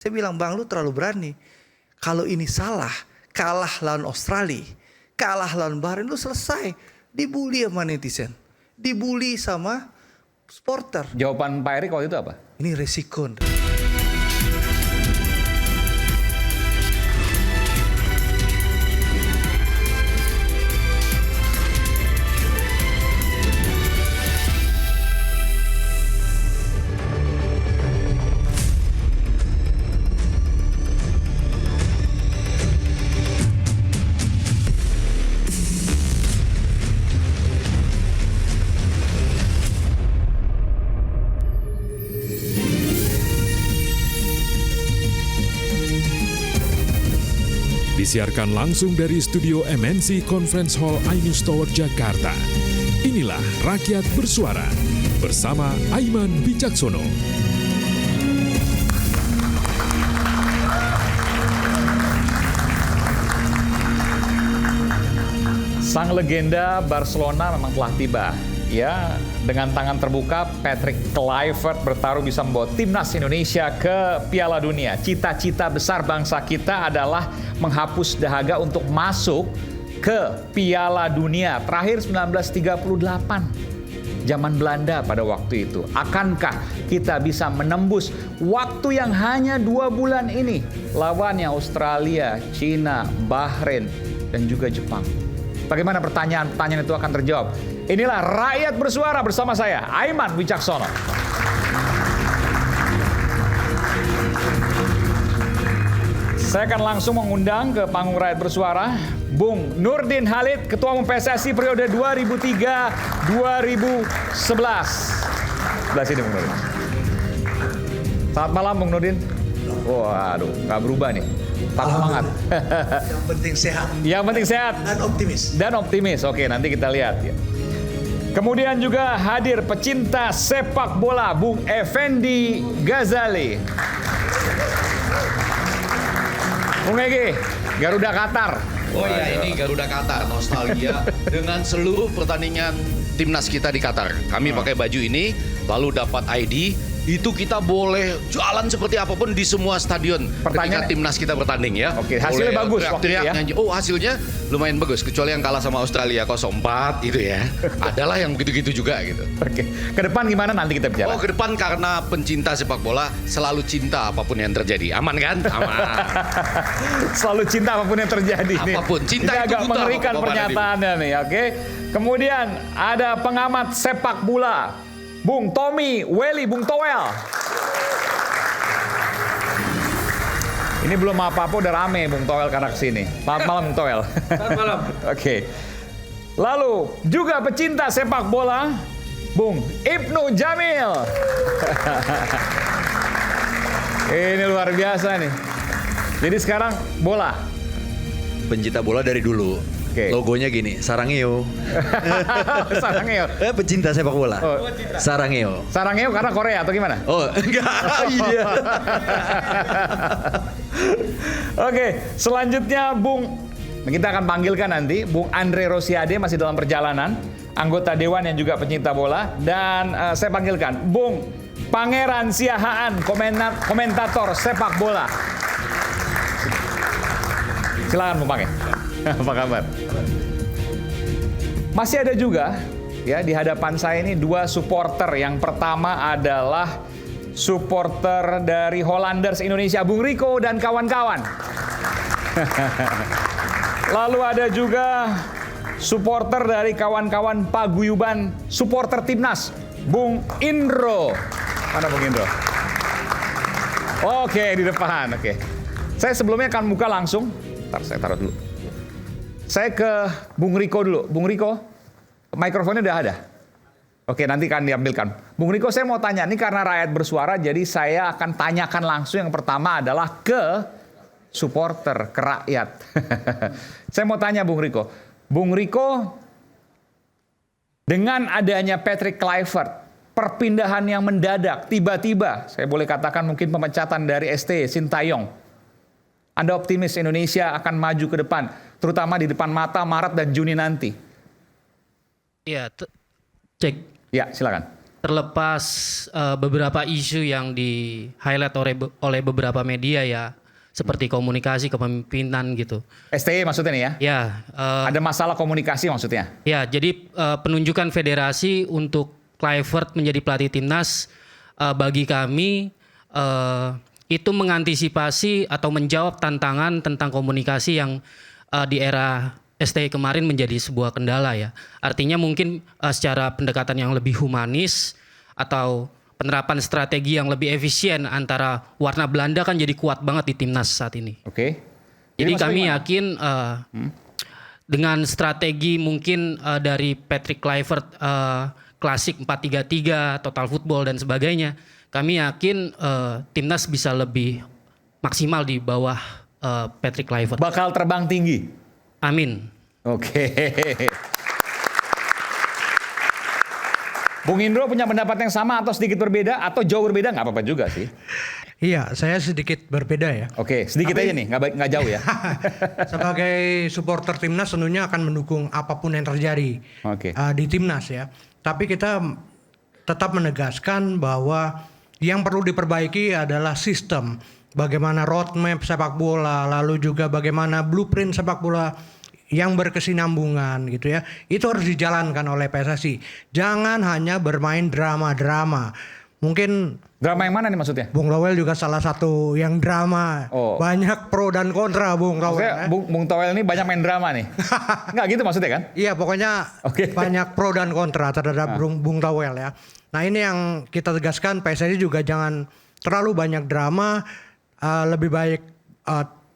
Saya bilang, Bang, lu terlalu berani. Kalau ini salah, kalah lawan Australia, kalah lawan Bahrain, lu selesai. Dibully sama netizen, dibully sama supporter. Jawaban Pak Erik waktu itu apa? Ini resiko. Disiarkan langsung dari studio MNC Conference Hall iNews Tower Jakarta. Inilah Rakyat Bersuara bersama Aiman Wicaksono. Sang legenda Barcelona memang telah tiba. Ya, dengan tangan terbuka, Patrick Kluivert bertaruh bisa membawa timnas Indonesia ke Piala Dunia. Cita-cita besar bangsa kita adalah menghapus dahaga untuk masuk ke Piala Dunia. Terakhir 1938, zaman Belanda pada waktu itu. Akankah kita bisa menembus waktu yang hanya 2 bulan ini? Lawannya Australia, China, Bahrain, dan juga Jepang. Bagaimana pertanyaan-pertanyaan itu akan terjawab? Inilah Rakyat Bersuara bersama saya, Aiman Wicaksono. Saya akan langsung mengundang ke panggung Rakyat Bersuara Bung Nurdin Halid, Ketua Umum PSSI periode 2003-2011. Sebelah sini Bung Nurdin. Selamat malam Bung Nurdin. Waduh, nggak berubah nih. Tetap semangat. Yang penting sehat. Yang penting sehat. Dan optimis. Dan optimis. Oke, nanti kita lihat ya. Kemudian juga hadir pecinta sepak bola Bung Effendi Ghazali. Bung Egi, Garuda Qatar. Oh iya, ini Garuda Qatar, nostalgia dengan seluruh pertandingan timnas kita di Qatar. Kami pakai baju ini, lalu dapat ID. Itu kita boleh jalan seperti apapun di semua stadion ketika timnas kita bertanding ya. Oke, hasilnya boleh bagus waktu teriak-teriak, itu ya. nyanyi. Oh, hasilnya lumayan bagus, kecuali yang kalah sama Australia 0-4 itu ya. Adalah yang begitu-gitu juga gitu. Oke, ke depan gimana nanti kita bicara? Oh, ke depan karena pencinta sepak bola selalu cinta apapun yang terjadi. Aman kan? Aman. Selalu cinta apapun yang terjadi. Apapun, cinta ini itu agak buta, mengerikan Bapak pernyataannya nih, oke. Kemudian ada pengamat sepak bola, Bung Tommy Welly, Bung Towel. Ini belum apa-apa udah rame Bung Towel karena kesini. Selamat malam Bung Towel. Selamat malam. Oke. Lalu juga pecinta sepak bola, Bung Ibnu Jamil. Ini luar biasa nih. Jadi sekarang bola. Pencinta bola dari dulu. Oke. Logonya gini, Sarangeo. Sarangeo. Pecinta sepak bola. Oh. Sarangeo. Sarangeo karena Korea atau gimana? Oh, enggak. Iya. Oke, selanjutnya Bung, kita akan panggilkan nanti Bung Andre Rosiade, masih dalam perjalanan, anggota Dewan yang juga pencinta bola. Dan saya panggilkan Bung Pangeran Siahaan, komentator sepak bola. Silakan Bung Pange. Apa kabar? Masih ada juga ya di hadapan saya ini 2 supporter. Yang pertama adalah supporter dari Hollanders Indonesia, Bung Riko dan kawan-kawan. Lalu ada juga supporter dari kawan-kawan paguyuban supporter timnas, Bung Indro. Mana Bung Indro? Oke, di depan. Oke. Saya sebelumnya akan buka langsung. Ntar saya taruh dulu. Saya ke Bung Riko dulu. Bung Riko, mikrofonnya udah ada? Oke, nanti akan diambilkan. Bung Riko, saya mau tanya, ini karena Rakyat Bersuara, jadi saya akan tanyakan langsung. Yang pertama adalah ke supporter, ke rakyat. Saya mau tanya Bung Riko. Bung Riko, dengan adanya Patrick Kluivert, perpindahan yang mendadak, tiba-tiba, saya boleh katakan mungkin pemecatan dari ST Sintayong, Anda optimis Indonesia akan maju ke depan, terutama di depan mata Maret dan Juni nanti? Ya, cek. Ya, silakan. terlepas beberapa isu yang di highlight oleh beberapa media ya, seperti komunikasi kepemimpinan gitu. STY maksudnya nih ya? Ya, Ada masalah komunikasi maksudnya? ya jadi penunjukan federasi untuk Kluivert menjadi pelatih timnas bagi kami itu mengantisipasi atau menjawab tantangan tentang komunikasi yang di era STY kemarin menjadi sebuah kendala ya. Artinya mungkin secara pendekatan yang lebih humanis atau penerapan strategi yang lebih efisien antara warna Belanda kan jadi kuat banget di timnas saat ini. Oke. Jadi maksudnya kami gimana? yakin dengan strategi mungkin dari Patrick Kluivert klasik 4-3-3, total football dan sebagainya, kami yakin timnas bisa lebih maksimal di bawah Patrick Kluivert. Bakal terbang tinggi. Amin. Oke. Bung Indro punya pendapat yang sama atau sedikit berbeda atau jauh berbeda nggak apa-apa juga sih. Iya, saya sedikit berbeda ya. Oke, sedikit aja nih, nggak jauh ya. Sebagai supporter timnas tentunya akan mendukung apapun yang terjadi Oke. di timnas ya. Tapi kita tetap menegaskan bahwa yang perlu diperbaiki adalah sistem. Bagaimana roadmap sepak bola, lalu juga bagaimana blueprint sepak bola yang berkesinambungan gitu ya. Itu harus dijalankan oleh PSSI. Jangan hanya bermain drama-drama. Mungkin Drama yang mana nih maksudnya? Bung Rowel juga salah satu yang drama. Oh. Banyak pro dan kontra Bung Rowel. Maksudnya Bung Towel ini banyak main drama nih. Nggak gitu maksudnya kan? Iya, pokoknya Oke. banyak pro dan kontra terhadap Bung Rowel ya. Nah, ini yang kita tegaskan, PSSI juga jangan terlalu banyak drama, lebih baik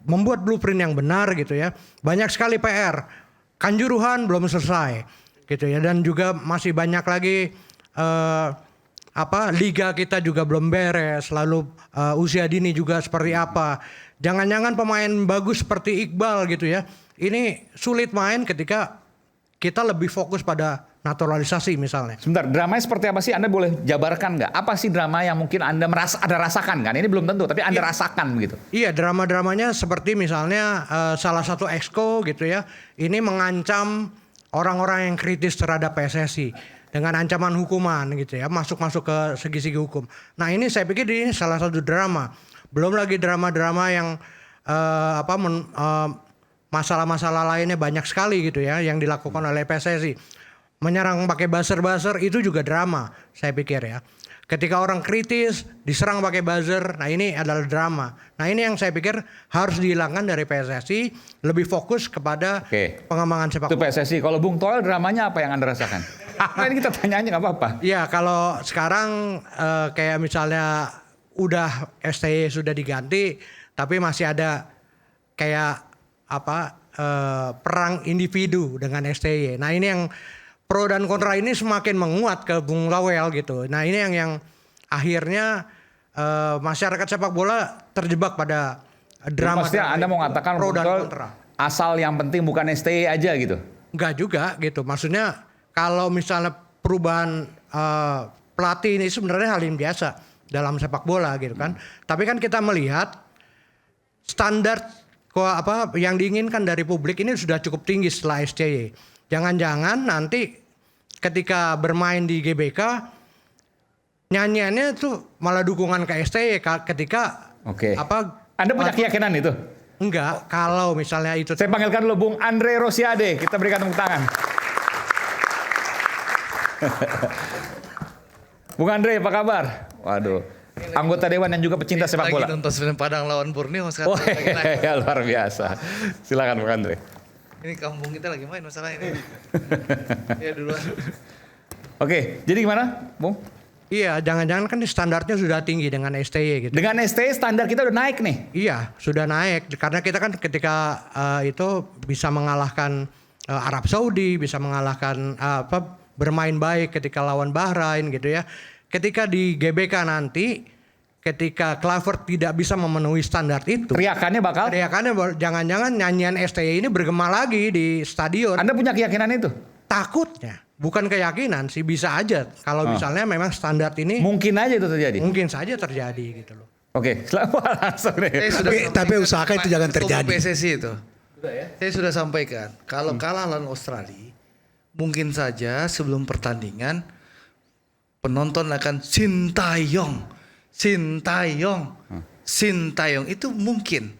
membuat blueprint yang benar gitu ya. Banyak sekali PR. Kanjuruhan belum selesai gitu ya, dan juga masih banyak lagi liga kita juga belum beres, lalu usia dini juga seperti apa. Jangan-jangan pemain bagus seperti Iqbal gitu ya, ini sulit main ketika kita lebih fokus pada naturalisasi misalnya. Sebentar, dramanya seperti apa sih? Anda boleh jabarkan nggak? Apa sih drama yang mungkin Anda ada rasakan kan? Ini belum tentu, tapi Anda rasakan begitu. Iya, drama-dramanya seperti misalnya salah satu exco gitu ya, ini mengancam orang-orang yang kritis terhadap PSSI dengan ancaman hukuman gitu ya, masuk ke segi-segi hukum. Nah, ini saya pikir ini salah satu drama. Belum lagi drama-drama yang masalah-masalah lainnya banyak sekali gitu ya yang dilakukan oleh PSSI. Menyerang pakai buzzer itu juga drama, saya pikir ya. Ketika orang kritis diserang pakai buzzer, nah ini adalah drama. Nah, ini yang saya pikir harus dihilangkan dari PSSI, lebih fokus kepada pengembangan sepak Itu bola. PSSI. Kalau Bung Toel dramanya apa yang Anda rasakan? Nah, ini kita tanya aja nggak apa-apa. Iya, kalau sekarang kayak misalnya udah STY sudah diganti, tapi masih ada kayak perang individu dengan STY. Nah, ini yang pro dan kontra ini semakin menguat ke Bung Rowel gitu. Nah, ini yang akhirnya masyarakat sepak bola terjebak pada drama. Maksudnya Anda mau mengatakan pro Bung dan Toel kontra. asal yang penting bukan STY aja gitu? Enggak juga gitu. Maksudnya kalau misalnya perubahan pelatih ini sebenarnya hal yang biasa dalam sepak bola gitu kan. Tapi kan kita melihat standar yang diinginkan dari publik ini sudah cukup tinggi setelah SCY. Jangan-jangan nanti ketika bermain di GBK nyanyiannya tuh malah dukungan ke STY ketika Anda punya keyakinan itu? Enggak, kalau misalnya itu. Saya panggilkan dulu Bung Andre Rosiade, kita berikan tepuk tangan. Bung Andre, apa kabar? Waduh, anggota dewan yang juga pecinta sepak bola. Lagi nonton film Padang lawan Borneo sekarang. Oh, ya, luar biasa. Silakan Bung Andre. Ini kampung kita lagi main masalah ini. Ya duluan. Oke, jadi gimana, Bung? Iya, jangan-jangan kan standarnya sudah tinggi dengan STY gitu. Dengan STY standar kita udah naik nih. Iya, sudah naik karena kita kan ketika itu bisa mengalahkan Arab Saudi, bisa mengalahkan bermain baik ketika lawan Bahrain gitu ya. Ketika di GBK nanti, ketika Kluivert tidak bisa memenuhi standar itu, teriakannya jangan-jangan nyanyian STY ini bergema lagi di stadion. Anda punya keyakinan itu? Takutnya, bukan keyakinan sih, bisa aja kalau misalnya memang standar ini mungkin aja itu terjadi. Mungkin saja terjadi gitu loh. Oke, langsung nih. Tapi usahakan itu jangan terjadi. PSSI itu. Saya sudah sampaikan, kalau kalah lawan Australia, mungkin saja sebelum pertandingan penonton akan Sintayong, Sintayong, Sintayong. Itu mungkin.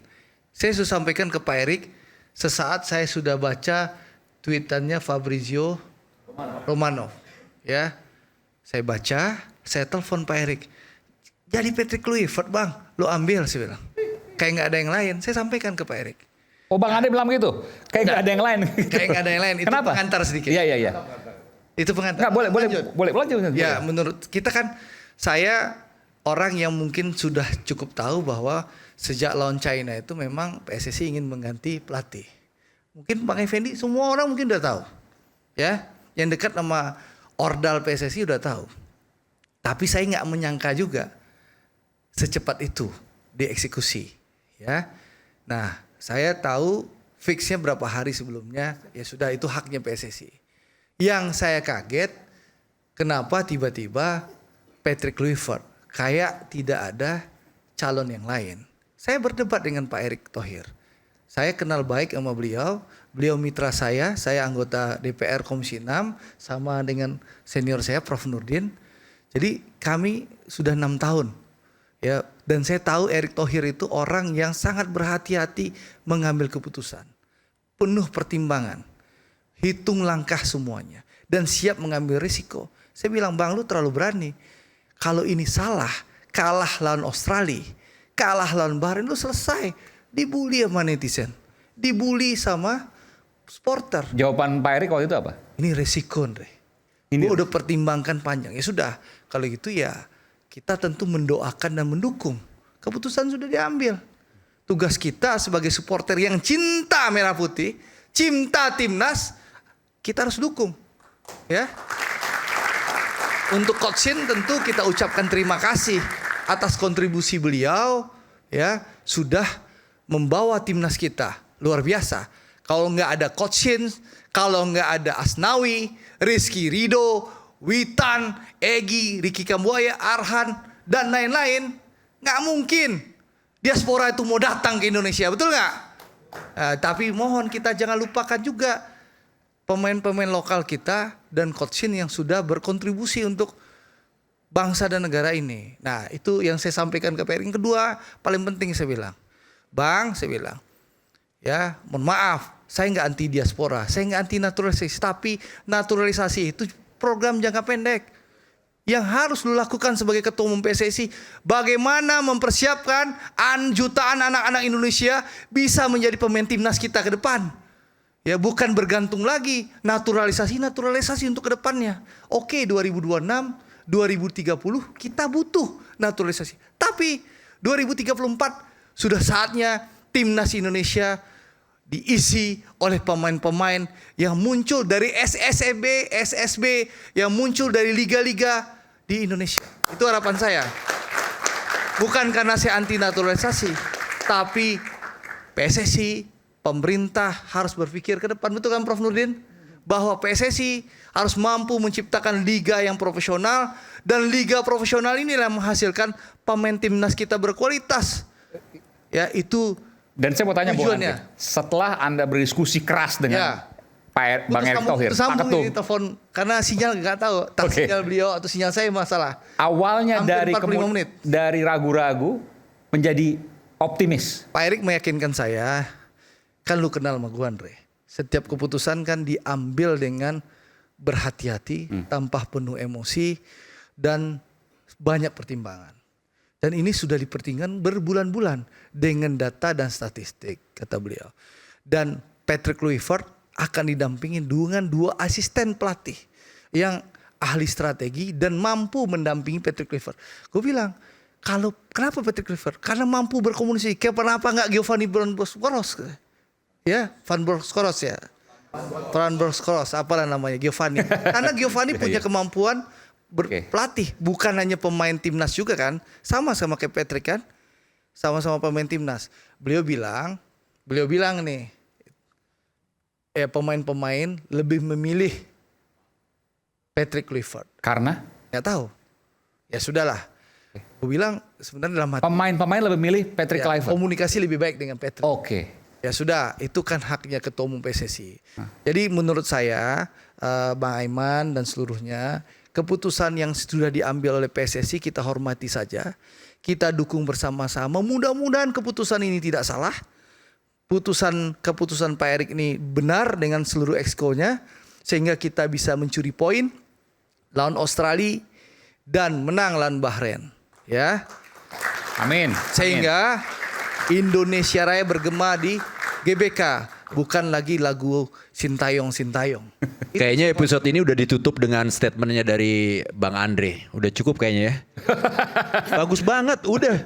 Saya sudah sampaikan ke Pak Erik, sesaat saya sudah baca tweetannya Fabrizio Romano. Ya, saya baca, saya telepon Pak Erik. Jadi Patrick Kluivert bang, lo ambil sih bilang. Kayak nggak ada yang lain. Saya sampaikan ke Pak Erik. Oh Bang Ade bilang gitu? Kayak nggak ada yang lain. Kayak nggak ada yang lain. Itu Kenapa? pengantar sedikit. Iya. Itu pengantar. Nggak, boleh lanjut. Ya, menurut kita kan, saya orang yang mungkin sudah cukup tahu bahwa sejak lawan China itu memang PSSI ingin mengganti pelatih. Mungkin Bang Effendi, semua orang mungkin udah tahu. Ya, yang dekat sama Ordal PSSI udah tahu. Tapi saya nggak menyangka juga secepat itu dieksekusi. Ya, nah saya tahu fixnya berapa hari sebelumnya. Ya sudah, itu haknya PSSI. Yang saya kaget, kenapa tiba-tiba Patrick Kluivert kayak tidak ada calon yang lain. Saya berdebat dengan Pak Erick Thohir. Saya kenal baik sama beliau. Beliau mitra saya anggota DPR Komisi 6 sama dengan senior saya Prof Nurdin. Jadi kami sudah 6 tahun. Ya, dan saya tahu Erick Thohir itu orang yang sangat berhati-hati mengambil keputusan. Penuh pertimbangan. Hitung langkah semuanya. Dan siap mengambil risiko. Saya bilang, Bang, lu terlalu berani. Kalau ini salah, kalah lawan Australia, kalah lawan Bahrain, lu selesai. Dibully sama netizen. Dibully sama supporter. Jawaban Pak Erik waktu itu apa? Ini resiko, Andre. Ini Gua udah pertimbangkan panjang. Ya sudah, kalau gitu ya kita tentu mendoakan dan mendukung. Keputusan sudah diambil. Tugas kita sebagai supporter yang cinta merah putih, cinta timnas, kita harus dukung. Ya. Untuk Coach Shin tentu kita ucapkan terima kasih atas kontribusi beliau, ya, sudah membawa timnas kita luar biasa. Kalau nggak ada Coach Shin, kalau nggak ada Asnawi, Rizky Ridho, Witan, Egy, Ricky Kambuaya, Arhan, dan lain-lain, nggak mungkin diaspora itu mau datang ke Indonesia, betul nggak? Tapi mohon kita jangan lupakan juga pemain-pemain lokal kita dan Coach Shin yang sudah berkontribusi untuk bangsa dan negara ini. Nah, itu yang saya sampaikan ke Pak Erik. Yang kedua, paling penting saya bilang, Bang, saya bilang, ya, mohon maaf, saya nggak anti diaspora, saya nggak anti naturalisasi, tapi naturalisasi itu program jangka pendek. Yang harus lu lakukan sebagai ketua umum PSSI, bagaimana mempersiapkan jutaan anak-anak Indonesia bisa menjadi pemain timnas kita ke depan. Ya, bukan bergantung lagi naturalisasi untuk kedepannya. Oke, 2026, 2030 kita butuh naturalisasi. Tapi 2034 sudah saatnya timnas Indonesia diisi oleh pemain-pemain yang muncul dari SSB, yang muncul dari liga-liga di Indonesia. Itu harapan saya. Bukan karena saya anti naturalisasi, tapi PSSI, pemerintah harus berpikir ke depan, betul kan Prof Nurdin? Bahwa PSSI harus mampu menciptakan liga yang profesional, dan liga profesional inilah yang menghasilkan pemain timnas kita berkualitas. Ya, itu. Dan saya mau tanya Bu tujuannya. Andre, setelah Anda berdiskusi keras dengan Bang Erick Thohir, Pak Ketum, Ketum, telepon karena sinyal nggak tahu, sinyal beliau atau sinyal saya masalah. awalnya Hampir 45 menit. dari ragu-ragu menjadi optimis. Pak Erik meyakinkan saya, kan lu kenal sama gua, Andre. Setiap keputusan kan diambil dengan berhati-hati, tanpa penuh emosi dan banyak pertimbangan. Dan ini sudah dipertimbangkan berbulan-bulan dengan data dan statistik, kata beliau. Dan Patrick Kluivert akan didampingi dengan 2 asisten pelatih yang ahli strategi dan mampu mendampingi Patrick Kluivert. Gue bilang, kenapa Patrick Kluivert? Karena mampu berkomunikasi. Kenapa nggak Giovanni Van Bronckhorst? Ya, Van Bronckhorst ya. Van Bronckhorst, apalah namanya, Giovanni. Karena Giovanni punya kemampuan berpelatih, bukan hanya pemain timnas juga kan. Sama-sama kayak Patrick kan. Sama-sama pemain timnas. Beliau bilang nih, pemain-pemain lebih memilih Patrick Kluivert. Karena? Nggak tahu. Ya sudahlah. Gue bilang sebenarnya dalam hati, Pemain-pemain lebih milih Patrick Kluivert. komunikasi lebih baik dengan Patrick. Oke. Ya sudah, itu kan haknya ketua umum PSSI. Jadi menurut saya, Bang Aiman dan seluruhnya, keputusan yang sudah diambil oleh PSSI kita hormati saja. Kita dukung bersama-sama. Mudah-mudahan keputusan ini tidak salah. Keputusan Pak Erik ini benar dengan seluruh exco-nya. Sehingga kita bisa mencuri poin lawan Australia dan menang lawan Bahrain. Ya. Amin. Sehingga Indonesia Raya bergema di GBK. Bukan lagi lagu Sintayong. Kayaknya episode ini udah ditutup dengan statementnya dari Bang Andre. Udah cukup kayaknya ya. Bagus banget, udah.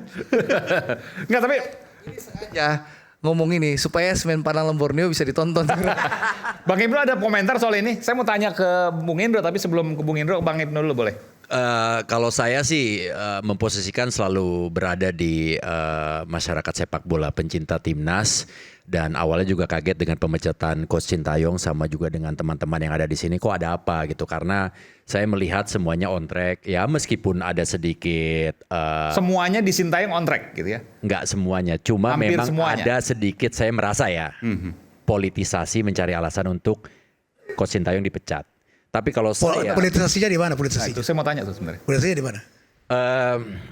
Enggak, tapi Ya ngomong ini supaya Semen Padang Borneo bisa ditonton. Bang Indro ada komentar soal ini. Saya mau tanya ke Bung Indro, tapi sebelum ke Bung Indro, Bang Indro dulu boleh. Kalau saya sih memposisikan selalu berada di masyarakat sepak bola pencinta timnas, dan awalnya juga kaget dengan pemecatan Coach Sintayong sama juga dengan teman-teman yang ada di sini, kok ada apa gitu, karena saya melihat semuanya on track ya, meskipun ada sedikit Semuanya di Sintayong on track gitu ya. nggak semuanya, cuma Hampir memang semuanya. ada sedikit saya merasa ya politisasi mencari alasan untuk Coach Sintayong dipecat. Tapi kalau saya Politisasinya di mana Nah, politisasi? itu saya mau tanya tuh sebenarnya. Politisasinya di mana?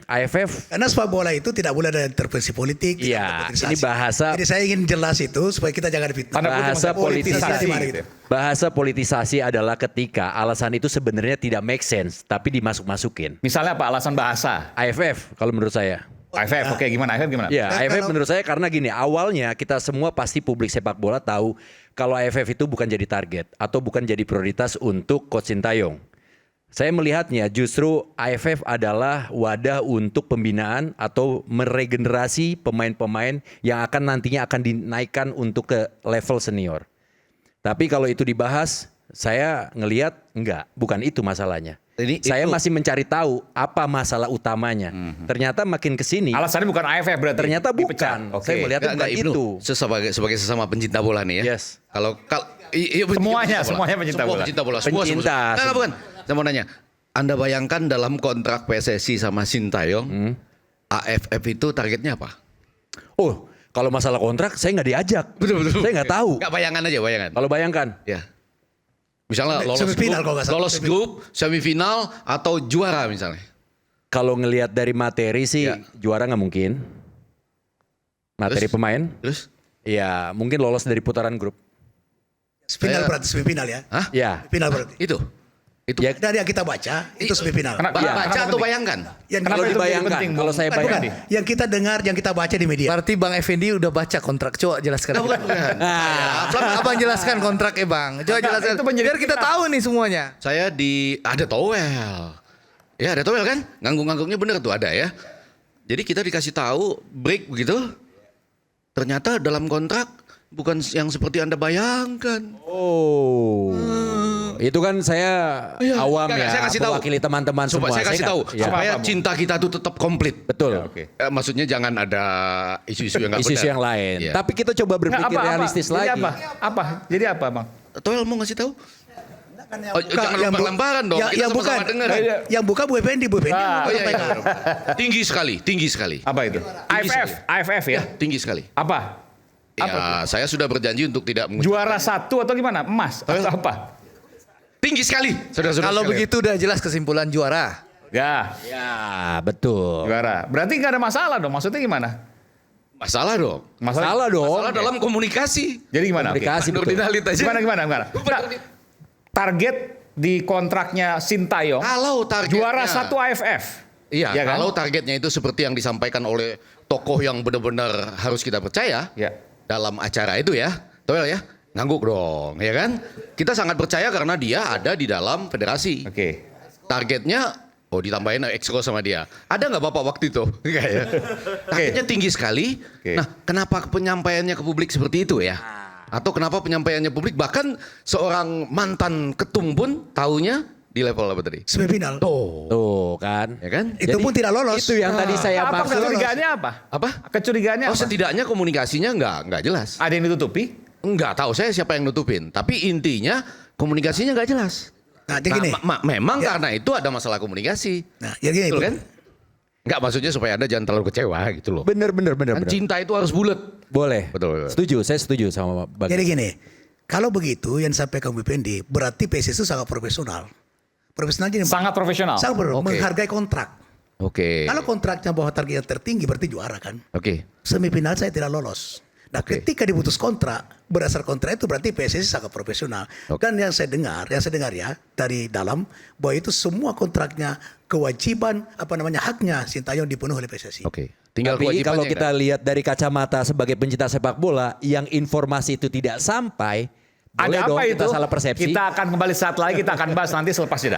AFF Karena sepak bola itu tidak boleh ada intervensi politik. tidak Iya, ada politisasi. ini bahasa- Jadi saya ingin jelas itu supaya kita jangan fitnah. Tanda kutip bahasa maksudnya politisasi. di mana gitu? Bahasa politisasi adalah ketika alasan itu sebenarnya tidak make sense tapi dimasuk-masukin. Misalnya apa alasan bahasa? AFF kalau menurut saya. AFF, oke gimana? AFF gimana? Ya, Nah, AFF kalau- menurut saya karena gini, awalnya kita semua pasti publik sepak bola tahu kalau AFF itu bukan jadi target atau bukan jadi prioritas untuk Coach Sintayong. Saya melihatnya justru AFF adalah wadah untuk pembinaan atau meregenerasi pemain-pemain yang akan nantinya akan dinaikkan untuk ke level senior. Tapi kalau itu dibahas, saya ngelihat enggak, bukan itu masalahnya. Saya masih mencari tahu apa masalah utamanya. Ternyata makin kesini, Alasannya bukan AFF berarti. ternyata dipecat. bukan. Oke. Saya melihatnya bukan Ibnu, itu. sebagai sesama pencinta bola nih ya. Yes. Kalau Semuanya pencinta bola. pencinta bola. Pencinta. Nah, bukan. Saya mau nanya, Anda bayangkan dalam kontrak PSSI sama Sintayong, AFF itu targetnya apa? Oh, kalau masalah kontrak saya nggak diajak. Betul. Saya nggak tahu. Nggak bayangan aja, bayangan. Kalau bayangkan, Ya. Misalnya Semifinal kalau nggak salah. lolos grup, semifinal atau juara misalnya. kalau ngelihat dari materi sih Ya. juara nggak mungkin. Materi Terus? pemain, Terus? ya mungkin lolos dari putaran grup. Semifinal Saya- berarti semifinal ya. Hah? Ya, Final berarti. Itu. ya Dari yang kita baca itu semifinal. Kenapa- Iya. Baca kenapa atau penting? bayangkan? Yang Kenapa kalau itu dibayangkan, penting, kalau Bung? saya bukan, bayangkan. yang kita dengar, yang kita baca di media. Berarti Bang Effendi udah baca kontrak. Coba jelaskan. Bukan. Abang jelaskan kontraknya Bang. Coba jelaskan. itu menjadi Biar kita kita. tahu nih semuanya. Saya ada towel. Ya ada towel kan? Nganggung-nganggungnya bener tuh ada ya. Jadi kita dikasih tahu break begitu. Ternyata dalam kontrak bukan yang seperti Anda bayangkan. Oh, itu kan saya awam Enggak, ya, saya kasih tahu. mewakili teman-teman semua. Saya kasih tahu ya, supaya Apa, Bung? cinta kita tuh tetap komplit. betul. Oke. Maksudnya jangan ada isu-isu yang nggak benar. Isu yang lain. Iya. Tapi kita coba Nggak, berpikir realistis Jadi lagi. Apa? Jadi apa, Bang? Towel mau ngasih tahu? Oh, buka- jangan yang bu- lempar-lemparan dong. yang- Kita yang sama-sama bukan. dengar. Yang buka Bu Effendi. Bu Effendi. Ah. Oh, iya, iya. Tinggi sekali. Apa itu? AFF ya? Ya, tinggi sekali. Apa? Ya, saya sudah berjanji untuk tidak Juara 1 atau gimana? Emas atau apa? tinggi sekali. Saudara-saudara Kalau sekalian. begitu udah jelas kesimpulan juara. Ya, Ya, betul. juara. Berarti nggak ada masalah dong. Maksudnya gimana? Masalah dong. Salah dong. Masalah dalam komunikasi. Jadi gimana? Komunikasi, betul. Nurdin aja. Gimana? Nah, target di kontraknya Sintayong Kalau targetnya juara 1 AFF. Iya, Ya kan? kalau targetnya itu seperti yang disampaikan oleh tokoh yang benar-benar harus kita percaya Ya. dalam acara itu ya, Toel ya, ngangguk dong, ya kan? Kita sangat percaya karena dia ada di dalam federasi. Oke. Targetnya, ditambahin exco sama dia. Ada nggak bapak waktu itu? Enggak ya. Targetnya tinggi sekali. Oke. Nah, kenapa penyampaiannya ke publik seperti itu ya? Atau kenapa penyampaiannya publik bahkan seorang mantan ketum pun taunya di level apa tadi? Semifinal. Tuh kan. Ya kan? Itu pun tidak lolos. Itu yang tadi saya Apa maksud. kecurigaannya apa? Apa? Kecurigaannya Oh, apa? setidaknya komunikasinya nggak jelas. Ada yang ditutupi? Nggak tahu saya siapa yang nutupin. Tapi intinya komunikasinya nggak jelas. Nah, jadi gini. Memang karena itu ada masalah komunikasi. Nah, jadi gini. Betul Bu. kan? Nggak, maksudnya supaya Anda jangan terlalu kecewa gitu loh. Bener. Kan cinta itu harus bulat. Boleh. Betul. Setuju, saya setuju sama Bang. Jadi gini. Kalau begitu yang disampaikan Bu Effendi berarti PSSI itu sangat profesional. Profesional gini. Sangat profesional. Sangat Oke. menghargai kontrak. Oke. Kalau kontraknya bahwa targetnya tertinggi berarti juara kan. Oke. Semifinal saya tidak lolos. Nah, ketika diputus kontrak, berdasar kontrak itu berarti PSSI sangat profesional. Oke. Dan yang saya dengar ya dari dalam bahwa itu semua kontraknya kewajiban haknya Sintayong dipenuhi oleh PSSI. Oke. Tinggal Tapi kewajibannya kalau yang kita lihat dari kacamata sebagai pencinta sepak bola, yang informasi itu tidak sampai, boleh Ada dong apa itu? kita salah persepsi. Kita akan kembali saat lagi, kita akan bahas nanti selepas jeda.